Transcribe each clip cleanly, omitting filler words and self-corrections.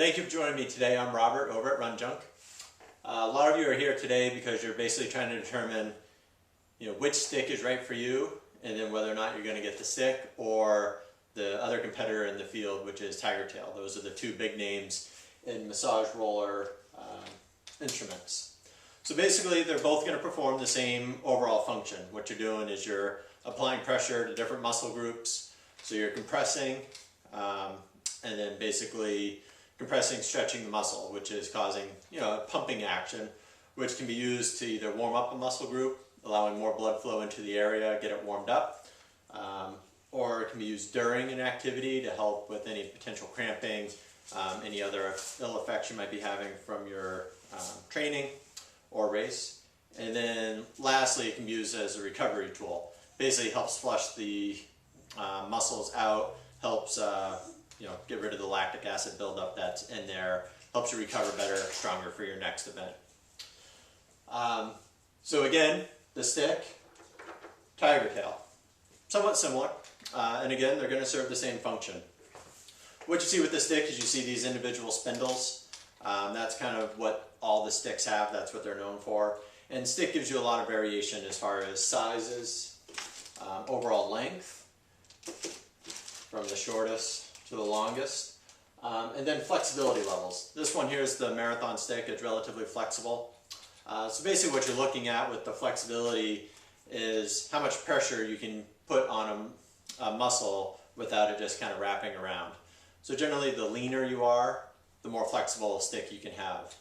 Thank you for joining me today. I'm Robert over at Run Junk. A lot of you are here today because you're basically trying to determine which stick is right for you and then whether or not you're going to get the stick or the other competitor in the field, which is Tiger Tail. Those are the two big names in massage roller instruments. So basically they're both going to perform the same overall function. What you're doing is you're applying pressure to different muscle groups. So you're compressing and then basically compressing, stretching the muscle, which is causing a pumping action, which can be used to either warm up a muscle group, allowing more blood flow into the area, get it warmed up, or it can be used during an activity to help with any potential cramping, any other ill effects you might be having from your training or race. And then lastly, it can be used as a recovery tool. Basically helps flush the muscles out, helps get rid of the lactic acid buildup that's in there, helps you recover better, stronger for your next event. So again, the stick, Tiger Tail, somewhat similar, and again, they're going to serve the same function. What you see with the stick is you see these individual spindles. That's kind of what all the sticks have. That's what they're known for. And stick gives you a lot of variation as far as sizes, overall length, from the shortest to the longest, and then flexibility levels. This one here is the marathon stick. It's relatively flexible. So basically what you're looking at with the flexibility is how much pressure you can put on a muscle without it just kind of wrapping around. So generally the leaner you are, the more flexible a stick you can have.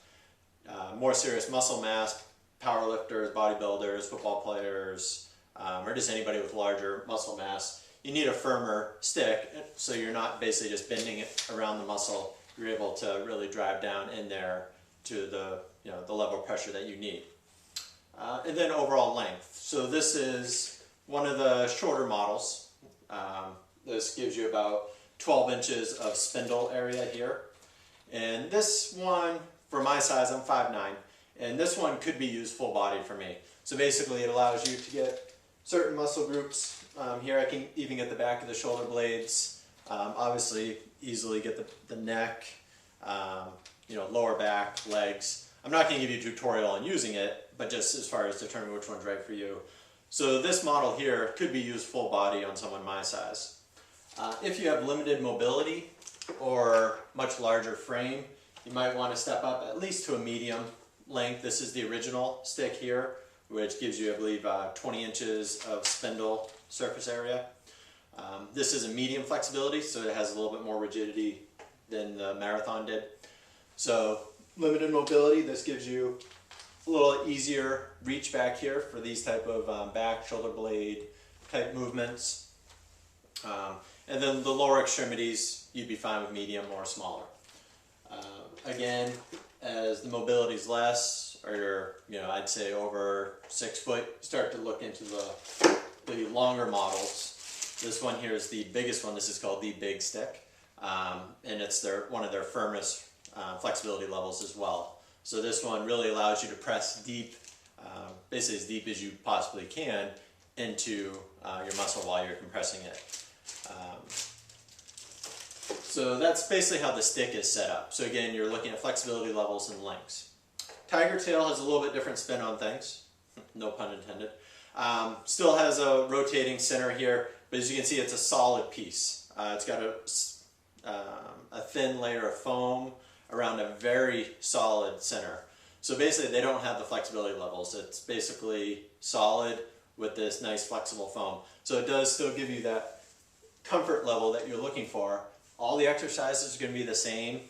More serious muscle mass, powerlifters, bodybuilders, football players, or just anybody with larger muscle mass, you need a firmer stick so you're not basically just bending it around the muscle. You're able to really drive down in there to the level of pressure that you need. And then overall length. So this is one of the shorter models. This gives you about 12 inches of spindle area here. And this one, for my size, I'm 5'9", and this one could be used full body for me. So basically it allows you to get certain muscle groups. Here I can even get the back of the shoulder blades, obviously easily get the neck, lower back, legs. I'm not going to give you a tutorial on using it, but just as far as determining which one's right for you. So this model here could be used full body on someone my size. If you have limited mobility or much larger frame, you might want to step up at least to a medium length. This is the original stick here, which gives you, I believe, 20 inches of spindle surface area. This is a medium flexibility, so it has a little bit more rigidity than the Marathon did. So limited mobility, this gives you a little easier reach back here for these type of back, shoulder blade type movements. And then the lower extremities, you'd be fine with medium or smaller. Again, as the mobility is less, or I'd say over 6 foot, start to look into the longer models. This one here is the biggest one. This is called the Big Stick, and it's one of their firmest flexibility levels as well. So this one really allows you to press deep, basically as deep as you possibly can, into your muscle while you're compressing it. So that's basically how the stick is set up. So again, you're looking at flexibility levels and lengths. Tiger Tail has a little bit different spin on things, no pun intended. Still has a rotating center here, but as you can see, it's a solid piece. It's got a thin layer of foam around a very solid center. So basically they don't have the flexibility levels. It's basically solid with this nice flexible foam. So it does still give you that comfort level that you're looking for. All the exercises are going to be the same.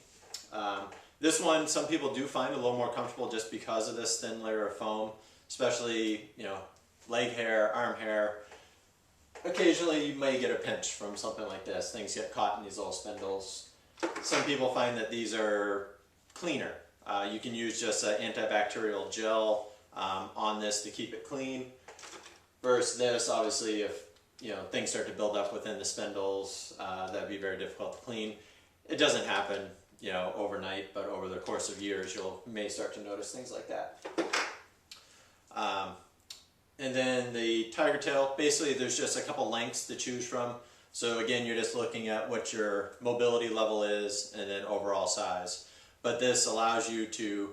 This one, some people do find a little more comfortable just because of this thin layer of foam, especially, leg hair, arm hair. Occasionally you may get a pinch from something like this. Things get caught in these little spindles. Some people find that these are cleaner. You can use just an antibacterial gel on this to keep it clean. Versus this, obviously, if things start to build up within the spindles, that'd be very difficult to clean. It doesn't happen overnight, but over the course of years, you may start to notice things like that. And then the Tiger Tail, basically there's just a couple lengths to choose from. So again, you're just looking at what your mobility level is and then overall size. But this allows you to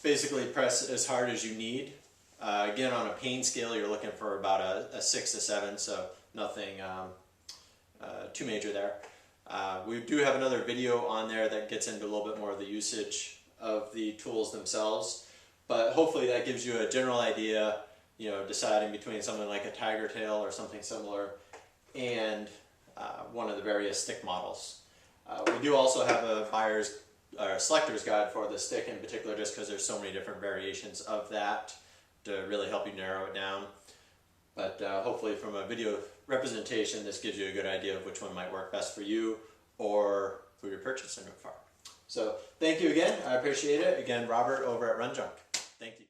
basically press as hard as you need. Again, on a pain scale, you're looking for about a 6 to 7, so nothing too major there. We do have another video on there that gets into a little bit more of the usage of the tools themselves, but hopefully that gives you a general idea, deciding between something like a Tiger Tail or something similar and one of the various stick models. We do also have a buyer's or selector's guide for the stick in particular, just because there's so many different variations of that to really help you narrow it down. But hopefully from a video representation, this gives you a good idea of which one might work best for you or for your purchase in Nook Farm. So thank you again. I appreciate it. Again, Robert over at Run Junk. Thank you.